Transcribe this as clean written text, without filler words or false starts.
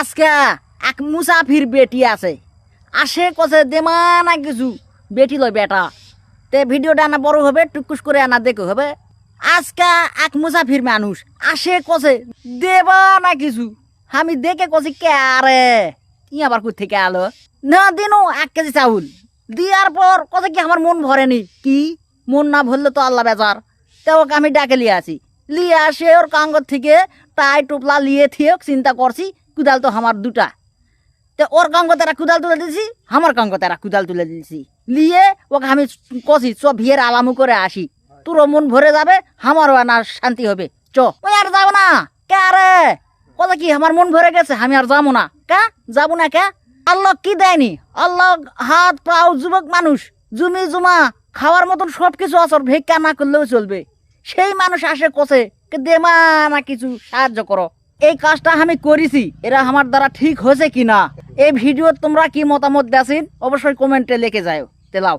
আজকে এক মুসাফির বেটি আছে আসে কছে দেমা না কিছু বেটি লয় বেটা তে ভিডিওটা আনা বড় হবে টুকুস করে আনা দেখো হবে। আজকে এক মুসাফির মানুষ আসে কছে দেবা না কিছু আমি দেখে কছি কে আরে ই আবার কই থেকে আলো না দিনও 1 কেজি চাউল দিয়ার পর কছে কি আমার মন ভরেনি কি মন না ভরলে তো আল্লাহ বেজার তে ওকে আমি ডাকে লিয়ে আসি লিয়ে আসে ওর কাঙ্গর থেকে তাই টোপলা লিয়ে থিয়ে চিন্তা করছি কুদাল তো আমার দুটা তে ওর কাঙ্গ তারা কুদাল তুলে দিয়েছি আমার কাঙ্গ তারা কুদাল তুলে দিয়েছি লিয়ে ওকে আমি কষি চ ভিয়ের আলামু করে আসি তোরও মন ভরে যাবে আমারও না শান্তি হবে চ ওই আর যাবো না কে আরে কথা কি আমার মন ভরে গেছে আমি আর যাবো না কে যাবো না কে আল্লাহ কি দেয়নি আল্লাহ হাত পাও যুবক মানুষ জমি জমা খাওয়ার মতন সব কিছু আসর ভিক্ষা না করলেও চলবে সেই মানুষ আসে কষে দেমা না কিছু সাহায্য করো এই কাজটা আমি করেছি এরা আমার দ্বারা ঠিক হয়েছে কিনা এই ভিডিও তোমরা কি মতামত দেন অবশ্যই কমেন্টে লিখে যাও তেলাও।